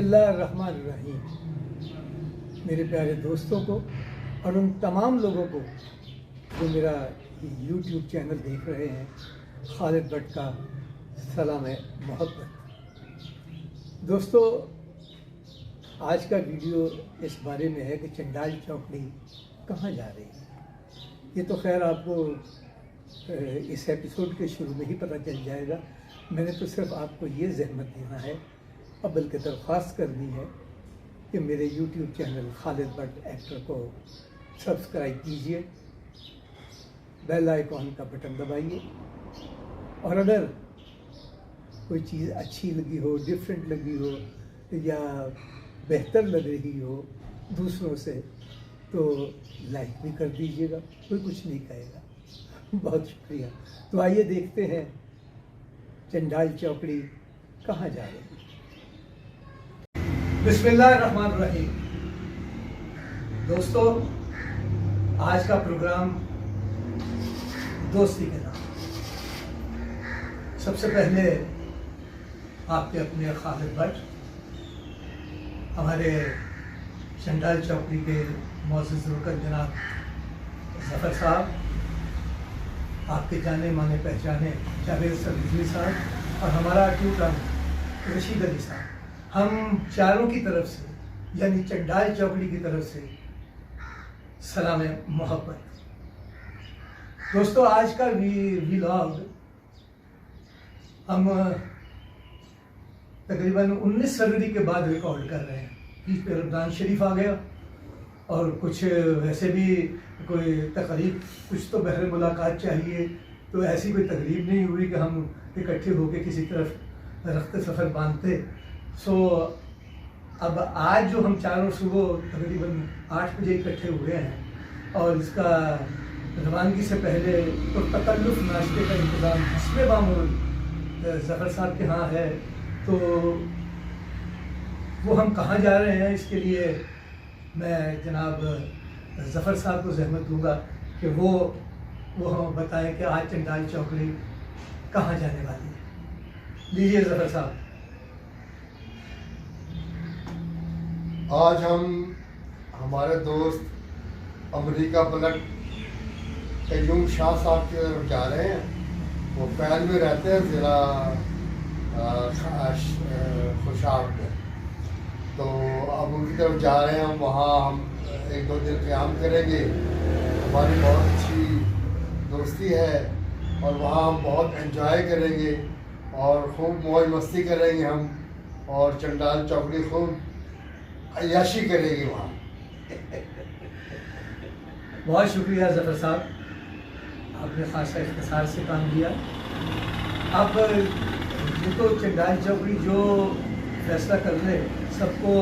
اللہ الرحمن الرحیم. میرے پیارے دوستوں کو اور ان تمام لوگوں کو جو میرا یوٹیوب چینل دیکھ رہے ہیں، خالد بٹ کا سلام محبت. دوستو، آج کا ویڈیو اس بارے میں ہے کہ چنڈال چوکڑی کہاں جا رہی ہے. یہ تو خیر آپ کو اس ایپیسوڈ کے شروع میں ہی پتہ چل جائے گا. میں نے تو صرف آپ کو یہ زحمت دینا ہے اور بلکہ درخواست کرنی ہے کہ میرے YouTube channel Khalid but actor کو سبسکرائب کیجئے، بیل آئیکن کا بٹن دبائیے، اور اگر کوئی چیز اچھی لگی ہو، ڈفرینٹ لگی ہو یا بہتر لگ رہی ہو دوسروں سے تو لائک بھی کر دیجیے گا، کوئی کچھ نہیں کہے گا. بہت شکریہ. تو آئیے دیکھتے ہیں چنڈال چوکڑی کہاں جا رہی ہے. بسم اللہ الرحمن الرحیم. دوستو، آج کا پروگرام دوستی کے نام. سب سے پہلے آپ کے اپنے خالد بٹ، ہمارے چنڈال چوکڑی کے معزز رکن جناب ظفر صاحب، آپ کے جانے مانے پہچانے جاوید سر رضوی صاحب، اور ہمارا ٹوٹ رشید علی صاحب، ہم چاروں کی طرف سے یعنی چنڈال چوکڑی کی طرف سے سلام محبت. دوستو، آج کا ویلاگ ہم تقریباً 19 فروری کے بعد ریکارڈ کر رہے ہیں. عید پہ رمضان شریف آ گیا اور کچھ ویسے بھی کوئی تقریب، کچھ تو بہر ملاقات چاہیے، تو ایسی کوئی تقریب نہیں ہوئی کہ ہم اکٹھے ہو کے کسی طرف رخت سفر باندھتے. سو اب آج جو ہم چاروں صبح تقریباً 8 بجے اکٹھے ہوئے ہیں، اور اس کا روانگی سے پہلے تو تکلف ناشتے کا انتظام حسب معمول ظفر صاحب کے ہاں ہے. تو وہ ہم کہاں جا رہے ہیں، اس کے لیے میں جناب ظفر صاحب کو زحمت دوں گا کہ وہ ہم بتائیں کہ آج چنڈال چوکڑی کہاں جانے والی ہے. لیجیے ظفر صاحب. آج ہم ہمارے دوست امریکہ پلٹ قیوم شاہ صاحب کی طرف جا رہے ہیں. وہ پہل میں رہتے ہیں، ضلع خوشاب میں. تو اب ان کی طرف جا رہے ہیں ہم. وہاں ہم 1-2 دن قیام کریں گے. ہماری بہت اچھی دوستی ہے اور وہاں ہم بہت انجوائے کریں گے اور خوب موج مستی کریں گے ہم، اور چنڈال چوکڑی خوب عیاشی کرے گی وہاں. بہت شکریہ ظفر صاحب، آپ نے خاصا اختصار سے کام دیا. اب یہ تو چنڈال چوکڑی جو فیصلہ کر لے سب کو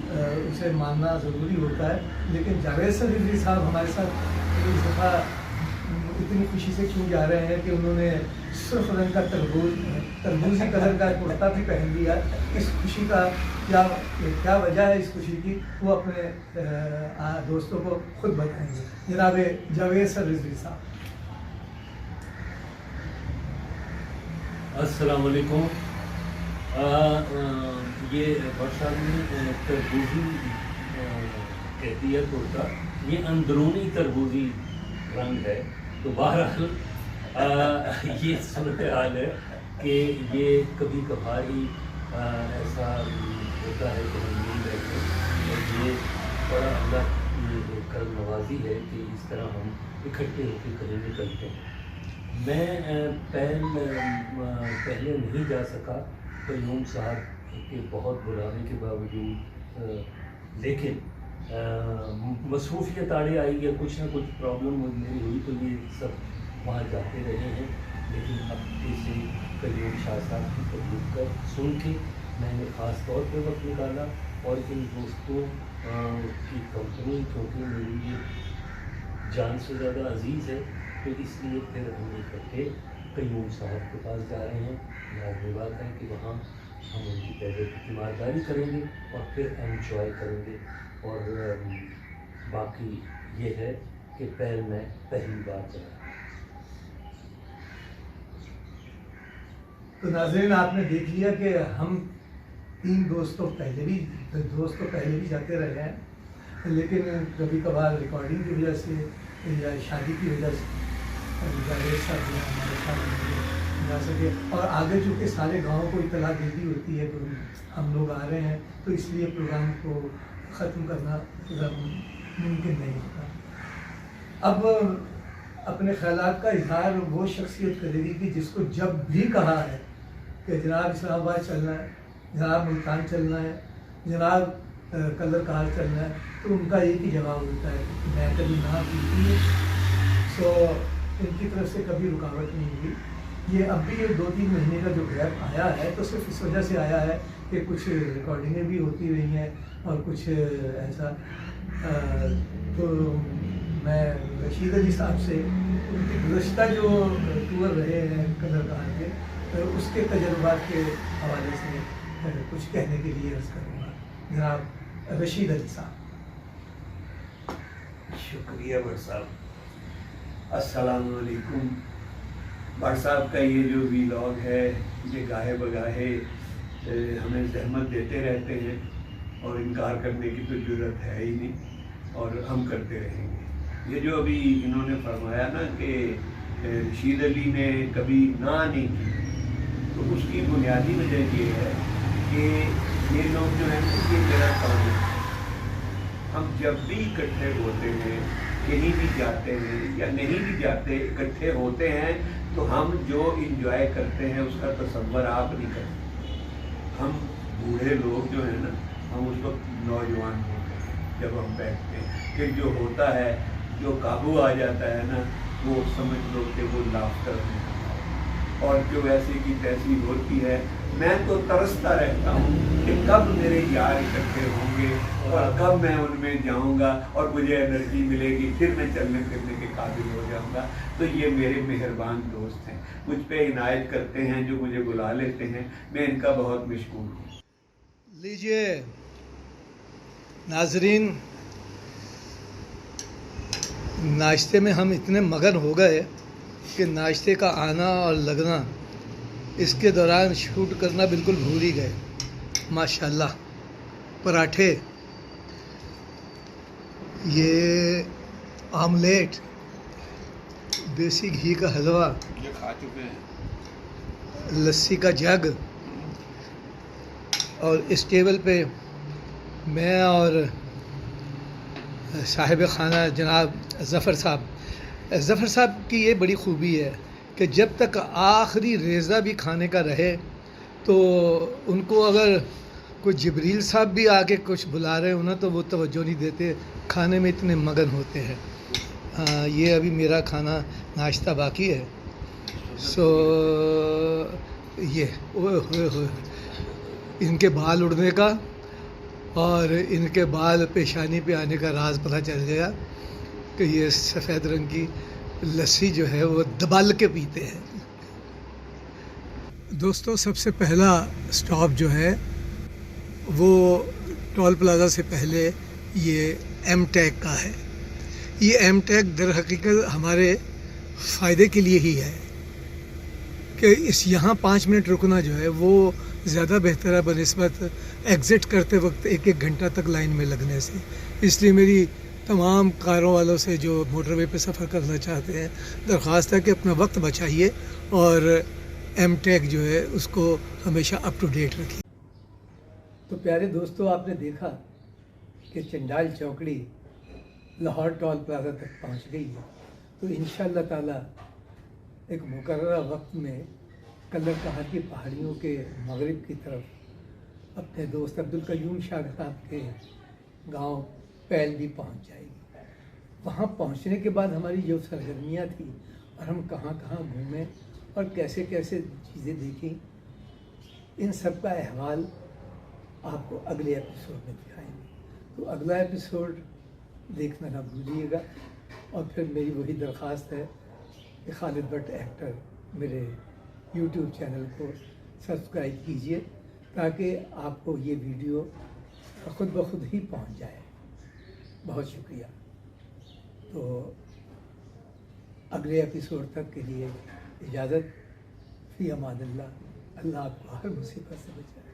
اسے ماننا ضروری ہوتا ہے، لیکن جاوید سر رضوی صاحب ہمارے ساتھ اس دفعہ اتنی خوشی سے کیوں جا رہے ہیں کہ انہوں نے سرخ رنگ کا تربوزی کلر کا کرتا بھی پہن لیا. اس خوشی کا کیا وجہ ہے اس خوشی کی، وہ اپنے دوستوں کو خود بتائیں گے. جناب جاوید سر رضوی صاحب. السلام علیکم. یہ برسانی تربوزی کہتی ہے کرتا، یہ اندرونی تربوزی رنگ ہے. تو بہرحال یہ صورتحال ہے کہ یہ کبھی کبھار ہی ایسا ہوتا ہے کہ ہم مل رہتے ہیں، اور یہ بڑا اللہ کی کرم نوازی ہے کہ اس طرح ہم اکٹھے ہو کے کہیں نکلتے ہیں. میں پہلے نہیں جا سکا قیوم صاحب کے بہت بلانے کے باوجود، لیکن مصروفیت آڑے آئی یا کچھ نہ کچھ پرابلم میری ہوئی تو یہ سب وہاں جاتے رہے ہیں. لیکن اب سے قیوم شاہ صاحب کی تقریر کر سن کے میں نے خاص طور پہ وقت نکالا، اور ان دوستوں کی کمپنی کیونکہ میری یہ جان سے زیادہ عزیز ہے، تو اس لیے پھر ہم اکٹھے قیوم صاحب کے پاس جا رہے ہیں. لازمی بات ہے کہ وہاں ہم ان کی پہلے تیمارداری کریں گے اور پھر انجوائے کریں گے. اور باقی یہ ہے کہ پہل میں پہلی بار چلا. تو ناظرین، آپ نے دیکھ لیا کہ ہم 3 دوست تو پہلے بھی جاتے رہے ہیں، لیکن کبھی کبھار ریکارڈنگ کی وجہ سے یا شادی کی وجہ سے جاوید صاحب جو ہمارے ساتھ نہیں جا سکے، اور آگے چونکہ سارے گاؤں کو اطلاع دے دی ہوتی ہے کہ ہم لوگ آ رہے ہیں، تو اس لیے پروگرام کو ختم کرنا ممکن نہیں ہوتا۔ اب اپنے خیالات کا اظہار وہ شخصیت کرے گی کہ جس کو جب بھی کہا ہے کہ جناب اسلام آباد چلنا ہے، جناب ملتان چلنا ہے، جناب کلر کہاں چلنا ہے، تو ان کا ایک ہی جواب ہوتا ہے کہ میں کبھی نہ کی، سو ان کی طرف سے کبھی رکاوٹ نہیں ہوئی۔ یہ اب بھی یہ 2-3 مہینے کا جو گیپ آیا ہے تو صرف اس وجہ سے آیا ہے کہ کچھ ریکارڈنگیں بھی ہوتی رہی ہیں اور کچھ ایسا، تو میں رشید علی صاحب سے ان کی گزشتہ جو ٹور رہے ہیں کلر کہاں کے، اس کے تجربات کے حوالے سے کچھ کہنے کے لیے عرض کروں گا۔ جناب رشید علی صاحب۔ شکریہ بٹ صاحب۔ السلام علیکم۔ بٹ صاحب کا یہ جو ویلاگ ہے یہ گاہے بگاہے ہمیں زحمت دیتے رہتے ہیں اور انکار کرنے کی تو جرت ہے ہی نہیں، اور ہم کرتے رہیں گے۔ یہ جو ابھی انہوں نے فرمایا نا کہ رشید علی نے کبھی نہ نہیں کی، تو اس کی بنیادی وجہ یہ ہے کہ یہ لوگ جو ہیں یہ میرا کام ہے، ہم جب بھی اکٹھے ہوتے ہیں، کہیں بھی جاتے ہیں یا نہیں بھی جاتے، اکٹھے ہوتے ہیں تو ہم جو انجوائے کرتے ہیں اس کا تصور آپ نہیں کرتے۔ ہم بوڑھے لوگ جو ہیں نا، ہم اس وقت نوجوان ہوتے ہیں جب ہم بیٹھتے ہیں، پھر جو ہوتا ہے، جو قابو آ جاتا ہے نا، وہ سمجھ لو کہ وہ لافٹر ہے، اور جو ایسی کی تیسی ہوتی ہے۔ میں تو ترستا رہتا ہوں کہ کب میرے یار اکٹھے ہوں گے اور کب میں ان میں جاؤں گا اور مجھے انرجی ملے گی، پھر میں چلنے پھرنے کے قابل ہو جاؤں گا۔ تو یہ میرے مہربان دوست ہیں، مجھ پہ عنایت کرتے ہیں، جو مجھے بلا لیتے ہیں، میں ان کا بہت مشکور ہوں۔ لیجئے ناظرین، ناشتے میں ہم اتنے مگن ہو گئے کہ ناشتے کا آنا اور لگنا، اس کے دوران شوٹ کرنا بالکل بھول ہی گئے۔ ماشاءاللہ، پراٹھے، یہ آملیٹ، دیسی گھی کا حلوہ، یہ کھا چکے ہیں، لسی کا جگ، اور اس ٹیبل پہ میں اور صاحب خانہ جناب ظفر صاحب کی یہ بڑی خوبی ہے کہ جب تک آخری ریزہ بھی کھانے کا رہے تو ان کو اگر کوئی جبریل صاحب بھی آ کے کچھ بلا رہے ہوں نا تو وہ توجہ نہیں دیتے، کھانے میں اتنے مگن ہوتے ہیں۔ یہ ابھی میرا کھانا ناشتہ باقی ہے، سو یہ اوئے ہوئے ہوئے ان کے بال اڑنے کا اور ان کے بال پیشانی پہ آنے کا راز پتہ چل گیا کہ یہ سفید رنگ کی لسی جو ہے وہ دبال کے پیتے ہیں۔ دوستو، سب سے پہلا سٹاپ جو ہے وہ ٹول پلازا سے پہلے یہ ایم ٹیک کا ہے۔ یہ ایم ٹیک در حقیقت ہمارے فائدے کے لیے ہی ہے کہ یہاں 5 منٹ رکنا جو ہے وہ زیادہ بہتر ہے بنسبت ایگزٹ کرتے وقت 1 گھنٹہ تک لائن میں لگنے سے۔ اس لیے میری تمام کاروں والوں سے جو موٹر وے پہ سفر کرنا چاہتے ہیں درخواست ہے کہ اپنا وقت بچائیے اور ایم ٹیک جو ہے اس کو ہمیشہ اپ ٹو ڈیٹ رکھیے۔ تو پیارے دوستو، آپ نے دیکھا کہ چنڈال چوکڑی لاہور ٹول پلازا تک پہنچ گئی ہے، تو انشاءاللہ تعالیٰ ایک مقررہ وقت میں کلر کہاں کی پہاڑیوں کے مغرب کی طرف اپنے دوست عبدالقیوم شاہ صاحب کے گاؤں پیل بھی پہنچ جائے گی۔ وہاں پہنچنے کے بعد ہماری جو سرگرمیاں تھیں اور ہم کہاں کہاں گھومیں اور کیسے کیسے چیزیں دیکھیں، ان سب کا احوال آپ کو اگلے ایپیسوڈ میں دکھائیں گے۔ تو اگلا ایپیسوڈ دیکھنا نہ بھولیے گا، اور پھر میری وہی درخواست ہے کہ خالد بٹ ایکٹر میرے یوٹیوب چینل کو سبسکرائب کیجئے تاکہ آپ کو یہ ویڈیو خود بخود ہی پہنچ جائے۔ بہت شکریہ۔ تو اگلے ایپیسوڈ تک کے لیے اجازت، فی امان اللہ۔ اللہ آپ کو ہر مصیبت سے بچائے۔